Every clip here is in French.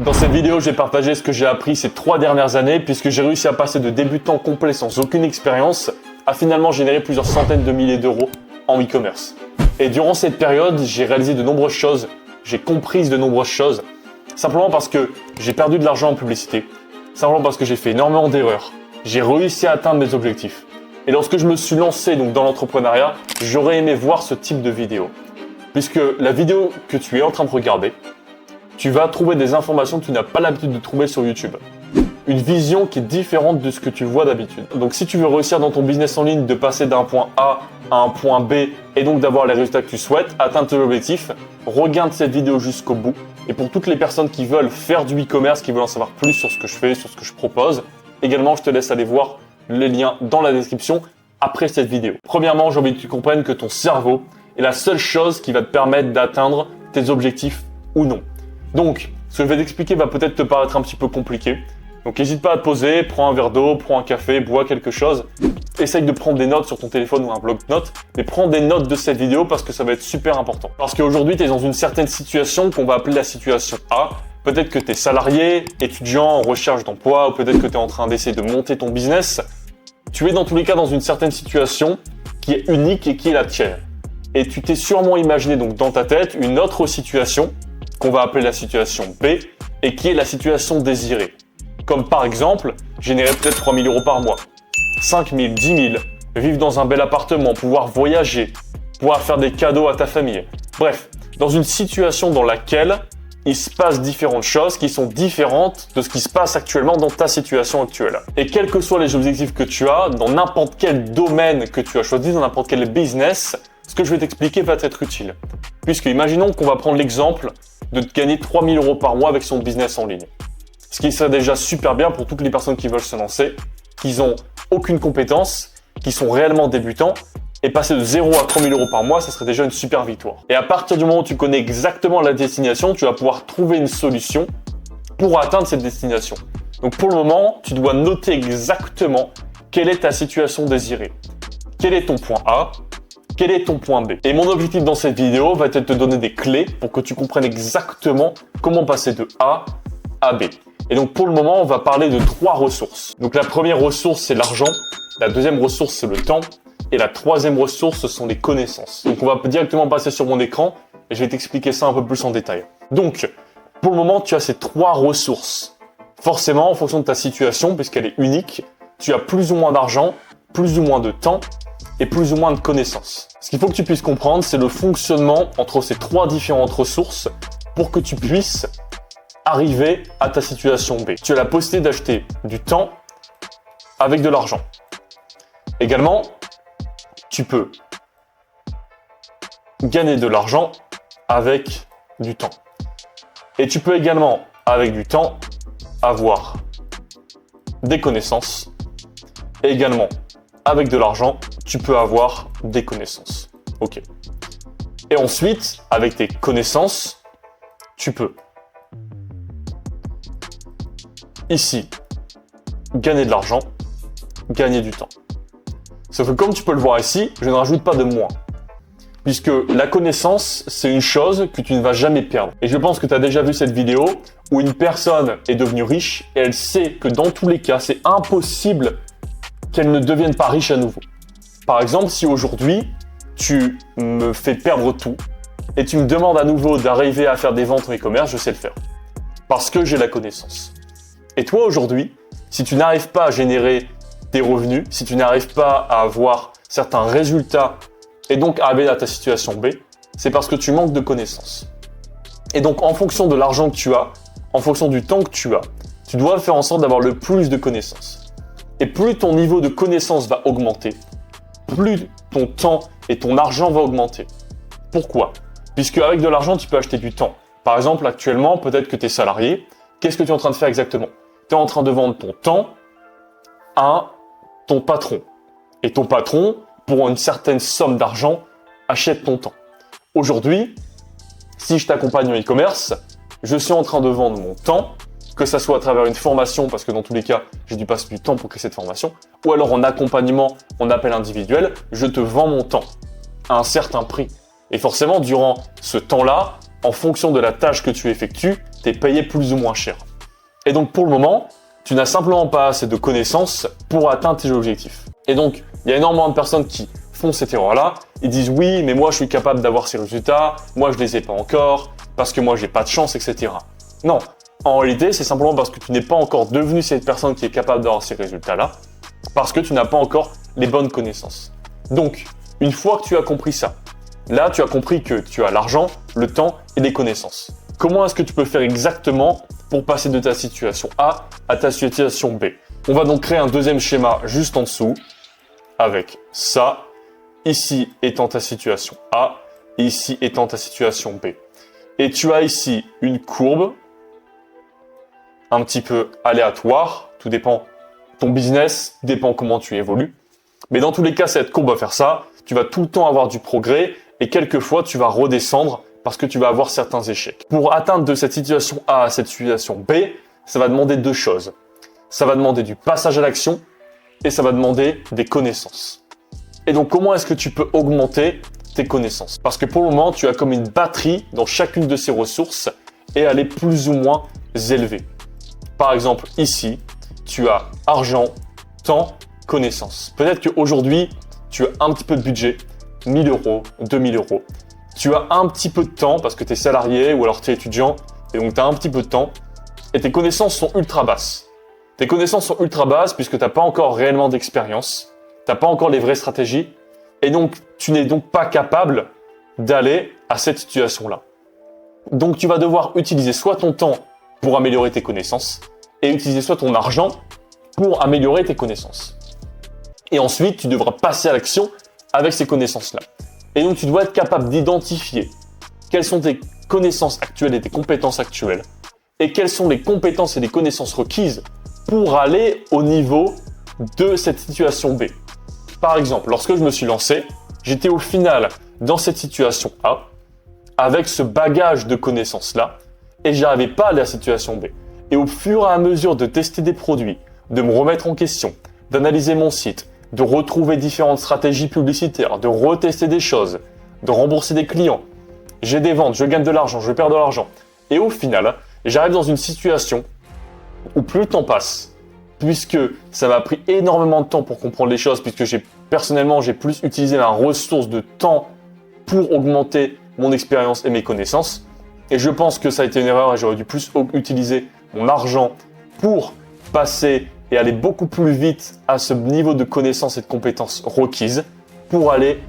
Dans cette vidéo, je vais partager ce que j'ai appris ces 3 dernières années puisque j'ai réussi à passer de débutant complet sans aucune expérience à finalement générer plusieurs centaines de milliers d'euros en e-commerce. Et durant cette période, j'ai réalisé de nombreuses choses, j'ai compris de nombreuses choses, simplement parce que j'ai perdu de l'argent en publicité, simplement parce que j'ai fait énormément d'erreurs, j'ai réussi à atteindre mes objectifs. Et lorsque je me suis lancé donc dans l'entrepreneuriat, j'aurais aimé voir ce type de vidéo. Puisque la vidéo que tu es en train de regarder, tu vas trouver des informations que tu n'as pas l'habitude de trouver sur YouTube. Une vision qui est différente de ce que tu vois d'habitude. Donc si tu veux réussir dans ton business en ligne, de passer d'un point A à un point B et donc d'avoir les résultats que tu souhaites, atteindre tes objectifs, regarde cette vidéo jusqu'au bout. Et pour toutes les personnes qui veulent faire du e-commerce, qui veulent en savoir plus sur ce que je fais, sur ce que je propose, également je te laisse aller voir les liens dans la description après cette vidéo. Premièrement, j'ai envie que tu comprennes que ton cerveau est la seule chose qui va te permettre d'atteindre tes objectifs ou non. Donc, ce que je vais t'expliquer va peut-être te paraître un petit peu compliqué. Donc, n'hésite pas à te poser, prends un verre d'eau, prends un café, bois quelque chose. Essaye de prendre des notes sur ton téléphone ou un bloc-notes, mais prends des notes de cette vidéo parce que ça va être super important. Parce qu'aujourd'hui, tu es dans une certaine situation qu'on va appeler la situation A. Peut-être que tu es salarié, étudiant, en recherche d'emploi, ou peut-être que tu es en train d'essayer de monter ton business. Tu es dans tous les cas dans une certaine situation qui est unique et qui est la tienne. Et tu t'es sûrement imaginé donc dans ta tête une autre situation qu'on va appeler la situation B et qui est la situation désirée. Comme par exemple, générer peut-être 3 000 euros par mois, 5 000, 10 000, vivre dans un bel appartement, pouvoir voyager, pouvoir faire des cadeaux à ta famille. Bref, dans une situation dans laquelle il se passe différentes choses qui sont différentes de ce qui se passe actuellement dans ta situation actuelle. Et quels que soient les objectifs que tu as, dans n'importe quel domaine que tu as choisi, dans n'importe quel business, ce que je vais t'expliquer va t'être utile. Puisque imaginons qu'on va prendre l'exemple de gagner 3 000 euros par mois avec son business en ligne. Ce qui serait déjà super bien pour toutes les personnes qui veulent se lancer, qui n'ont aucune compétence, qui sont réellement débutants, et passer de 0 à 3 000 euros par mois, ça serait déjà une super victoire. Et à partir du moment où tu connais exactement la destination, tu vas pouvoir trouver une solution pour atteindre cette destination. Donc pour le moment, tu dois noter exactement quelle est ta situation désirée. Quel est ton point A? Quel est ton point B? Et mon objectif dans cette vidéo va être de te donner des clés pour que tu comprennes exactement comment passer de A à B. Et donc pour le moment, on va parler de 3 ressources. Donc la première ressource, c'est l'argent. La deuxième ressource, c'est le temps. Et la troisième ressource, ce sont les connaissances. Donc on va directement passer sur mon écran et je vais t'expliquer ça un peu plus en détail. Donc, pour le moment, tu as ces 3 ressources. Forcément, en fonction de ta situation, puisqu'elle est unique, tu as plus ou moins d'argent, plus ou moins de temps et plus ou moins de connaissances. Ce qu'il faut que tu puisses comprendre, c'est le fonctionnement entre ces 3 différentes ressources pour que tu puisses arriver à ta situation B. Tu as la possibilité d'acheter du temps avec de l'argent. Également, tu peux gagner de l'argent avec du temps. Et tu peux également, avec du temps, avoir des connaissances. Et également, avec de l'argent, tu peux avoir des connaissances. Ok. Et ensuite, avec tes connaissances, tu peux ici gagner de l'argent, gagner du temps. Sauf que comme tu peux le voir ici, je ne rajoute pas de moins. Puisque la connaissance, c'est une chose que tu ne vas jamais perdre. Et je pense que tu as déjà vu cette vidéo où une personne est devenue riche et elle sait que dans tous les cas, c'est impossible qu'elle ne devienne pas riche à nouveau. Par exemple, si aujourd'hui, tu me fais perdre tout et tu me demandes à nouveau d'arriver à faire des ventes en e-commerce, je sais le faire. Parce que j'ai la connaissance. Et toi aujourd'hui, si tu n'arrives pas à générer des revenus, si tu n'arrives pas à avoir certains résultats et donc à arriver à ta situation B, c'est parce que tu manques de connaissances. Et donc en fonction de l'argent que tu as, en fonction du temps que tu as, tu dois faire en sorte d'avoir le plus de connaissances. Et plus ton niveau de connaissance va augmenter, plus ton temps et ton argent va augmenter. Pourquoi? Puisque avec de l'argent, tu peux acheter du temps. Par exemple, actuellement, peut-être que tu es salarié. Qu'est-ce que tu es en train de faire exactement? Tu es en train de vendre ton temps à ton patron. Et ton patron, pour une certaine somme d'argent, achète ton temps. Aujourd'hui, si je t'accompagne en e-commerce, je suis en train de vendre mon temps, que ça soit à travers une formation, parce que dans tous les cas, j'ai dû passer du temps pour créer cette formation, ou alors en accompagnement, en appel individuel, je te vends mon temps à un certain prix. Et forcément, durant ce temps-là, en fonction de la tâche que tu effectues, tu es payé plus ou moins cher. Et donc pour le moment, tu n'as simplement pas assez de connaissances pour atteindre tes objectifs. Et donc, il y a énormément de personnes qui font cette erreur-là. Ils disent oui, mais moi je suis capable d'avoir ces résultats, moi je les ai pas encore, parce que moi j'ai pas de chance, etc. Non, en réalité, c'est simplement parce que tu n'es pas encore devenu cette personne qui est capable d'avoir ces résultats-là, parce que tu n'as pas encore les bonnes connaissances. Donc, une fois que tu as compris ça, là tu as compris que tu as l'argent, le temps et les connaissances. Comment est-ce que tu peux faire exactement pour passer de ta situation A à ta situation B? On va donc créer un deuxième schéma juste en dessous, avec ça, ici étant ta situation A, ici étant ta situation B. Et tu as ici une courbe, un petit peu aléatoire, tout dépend, ton business dépend comment tu évolues. Mais dans tous les cas, cette courbe va faire ça, tu vas tout le temps avoir du progrès et quelquefois tu vas redescendre parce que tu vas avoir certains échecs. Pour atteindre de cette situation A à cette situation B, ça va demander deux choses. Ça va demander du passage à l'action et ça va demander des connaissances. Et donc, comment est-ce que tu peux augmenter tes connaissances? Parce que pour le moment, tu as comme une batterie dans chacune de ces ressources et elle est plus ou moins élevée. Par exemple, ici, tu as argent, temps, connaissances. Peut-être qu'aujourd'hui, tu as un petit peu de budget, 1000 euros, 2000 euros. Tu as un petit peu de temps parce que tu es salarié ou alors tu es étudiant et donc tu as un petit peu de temps et tes connaissances sont ultra basses. Tes connaissances sont ultra basses puisque tu n'as pas encore réellement d'expérience, tu n'as pas encore les vraies stratégies et donc tu n'es donc pas capable d'aller à cette situation-là. Donc tu vas devoir utiliser soit ton temps pour améliorer tes connaissances et utiliser soit ton argent pour améliorer tes connaissances. Et ensuite, tu devras passer à l'action avec ces connaissances-là. Et donc, tu dois être capable d'identifier quelles sont tes connaissances actuelles et tes compétences actuelles et quelles sont les compétences et les connaissances requises pour aller au niveau de cette situation B. Par exemple, lorsque je me suis lancé, j'étais au final dans cette situation A avec ce bagage de connaissances-là et j'arrivais pas à la situation B. Et au fur et à mesure de tester des produits, de me remettre en question, d'analyser mon site, de retrouver différentes stratégies publicitaires, de retester des choses, de rembourser des clients. J'ai des ventes, je gagne de l'argent, je perds de l'argent. Et au final, j'arrive dans une situation où plus le temps passe, puisque ça m'a pris énormément de temps pour comprendre les choses, puisque personnellement, j'ai plus utilisé ma ressource de temps pour augmenter mon expérience et mes connaissances. Et je pense que ça a été une erreur et j'aurais dû plus utiliser mon argent pour passer et aller beaucoup plus vite à ce niveau de connaissances et de compétences requises pour aller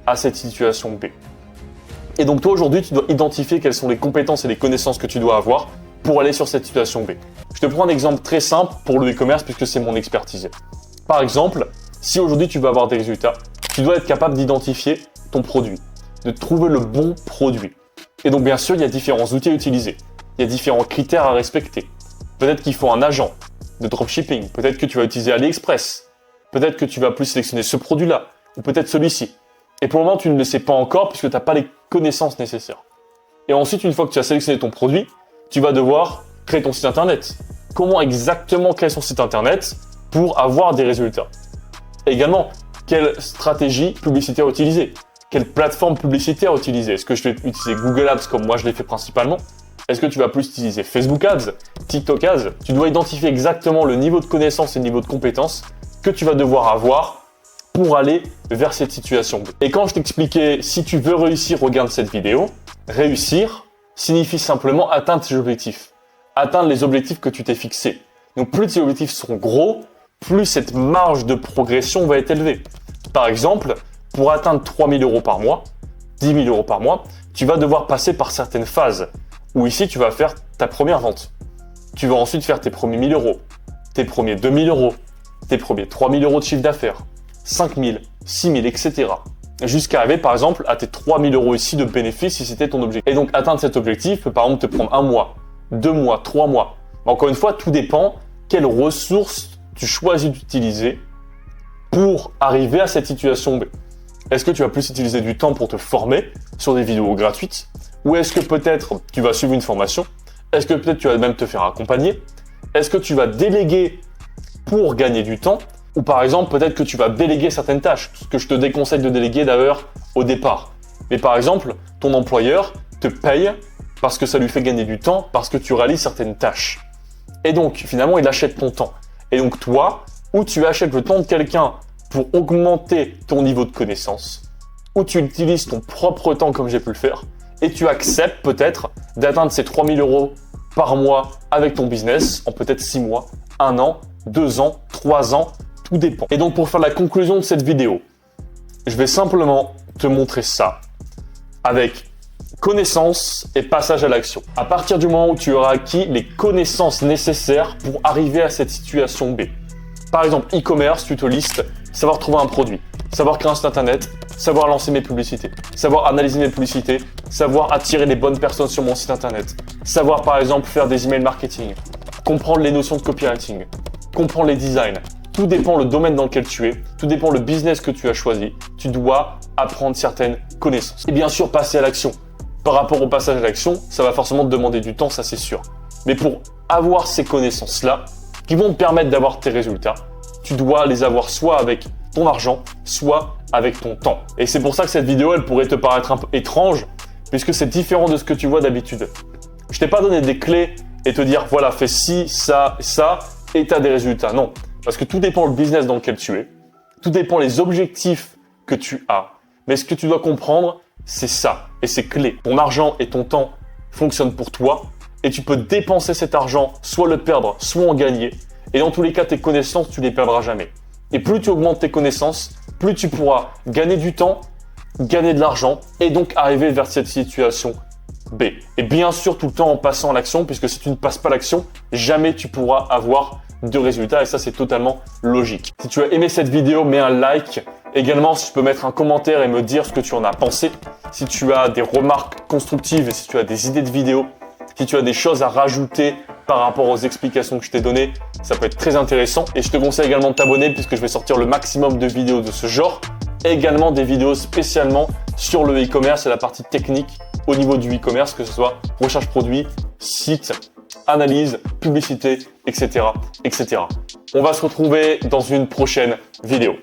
à cette situation B. Et donc toi aujourd'hui, tu dois identifier quelles sont les compétences et les connaissances que tu dois avoir pour aller sur cette situation B. Je te prends un exemple très simple pour le e-commerce puisque c'est mon expertise. Par exemple, si aujourd'hui tu veux avoir des résultats, tu dois être capable d'identifier ton produit, de trouver le bon produit. Et donc bien sûr, il y a différents outils à utiliser, il y a différents critères à respecter. Peut-être qu'il faut un agent de dropshipping, peut-être que tu vas utiliser AliExpress, peut-être que tu vas plus sélectionner ce produit-là, ou peut-être celui-ci. Et pour le moment, tu ne le sais pas encore puisque tu n'as pas les connaissances nécessaires. Et ensuite, une fois que tu as sélectionné ton produit, tu vas devoir créer ton site internet. Comment exactement créer son site internet pour avoir des résultats? Et également, quelle stratégie publicitaire utiliser? Quelle plateforme publicitaire utiliser? Est-ce que je vais utiliser Google Ads comme moi je l'ai fait principalement? Est-ce que tu vas plus utiliser Facebook Ads, TikTok Ads? Tu dois identifier exactement le niveau de connaissance et le niveau de compétence que tu vas devoir avoir pour aller vers cette situation. Et quand je t'expliquais, si tu veux réussir, regarde cette vidéo. Réussir signifie simplement atteindre tes objectifs. Atteindre les objectifs que tu t'es fixés. Donc plus tes objectifs sont gros, plus cette marge de progression va être élevée. Par exemple, pour atteindre 3 000 euros par mois, 10 000 euros par mois, tu vas devoir passer par certaines phases. Où ici, tu vas faire ta première vente. Tu vas ensuite faire tes premiers 1000 euros, tes premiers 2000 euros, tes premiers 3000 euros de chiffre d'affaires, 5000, 6000, etc. Jusqu'à arriver, par exemple, à tes 3000 euros ici de bénéfices si c'était ton objectif. Et donc, atteindre cet objectif peut, par exemple, te prendre 1 mois, 2 mois, 3 mois. Mais encore une fois, tout dépend quelles ressources tu choisis d'utiliser pour arriver à cette situation B. Est-ce que tu vas plus utiliser du temps pour te former sur des vidéos gratuites? Ou est-ce que peut-être tu vas suivre une formation? Est-ce que peut-être tu vas même te faire accompagner? Est-ce que tu vas déléguer pour gagner du temps? Ou par exemple, peut-être que tu vas déléguer certaines tâches, ce que je te déconseille de déléguer d'ailleurs au départ. Mais par exemple, ton employeur te paye parce que ça lui fait gagner du temps, parce que tu réalises certaines tâches. Et donc, finalement, il achète ton temps. Et donc, toi, ou tu achètes le temps de quelqu'un pour augmenter ton niveau de connaissance, ou tu utilises ton propre temps comme j'ai pu le faire, et tu acceptes peut-être d'atteindre ces 3 000 € par mois avec ton business en peut-être 6 mois, 1 an, 2 ans, 3 ans, tout dépend. Et donc, pour faire la conclusion de cette vidéo, je vais simplement te montrer ça avec connaissance et passage à l'action. À partir du moment où tu auras acquis les connaissances nécessaires pour arriver à cette situation B. Par exemple, e-commerce, tu te listes, savoir trouver un produit, savoir créer un site internet, savoir lancer mes publicités, savoir analyser mes publicités, savoir attirer les bonnes personnes sur mon site internet, savoir par exemple faire des emails marketing, comprendre les notions de copywriting, comprendre les designs. Tout dépend le domaine dans lequel tu es, tout dépend le business que tu as choisi. Tu dois apprendre certaines connaissances. Et bien sûr, passer à l'action. Par rapport au passage à l'action, ça va forcément te demander du temps, ça c'est sûr. Mais pour avoir ces connaissances-là, qui vont te permettre d'avoir tes résultats, tu dois les avoir soit avec ton argent, soit avec ton temps. Et c'est pour ça que cette vidéo, elle pourrait te paraître un peu étrange, puisque c'est différent de ce que tu vois d'habitude. Je t'ai pas donné des clés et te dire, voilà, fais ci, ça, et tu as des résultats. Non, parce que tout dépend le business dans lequel tu es, tout dépend les objectifs que tu as. Mais ce que tu dois comprendre, c'est ça, et c'est clé. Ton argent et ton temps fonctionnent pour toi, et tu peux dépenser cet argent, soit le perdre, soit en gagner. Et dans tous les cas, tes connaissances, tu les perdras jamais. Et plus tu augmentes tes connaissances, plus tu pourras gagner du temps, gagner de l'argent, et donc arriver vers cette situation B. Et bien sûr, tout le temps en passant à l'action, puisque si tu ne passes pas l'action, jamais tu pourras avoir de résultats, et ça, c'est totalement logique. Si tu as aimé cette vidéo, mets un like. Également, si tu peux mettre un commentaire et me dire ce que tu en as pensé. Si tu as des remarques constructives et si tu as des idées de vidéos, si tu as des choses à rajouter par rapport aux explications que je t'ai données, ça peut être très intéressant. Et je te conseille également de t'abonner puisque je vais sortir le maximum de vidéos de ce genre. Et également des vidéos spécialement sur le e-commerce et la partie technique au niveau du e-commerce, que ce soit recherche produit, site, analyse, publicité, etc., etc. On va se retrouver dans une prochaine vidéo.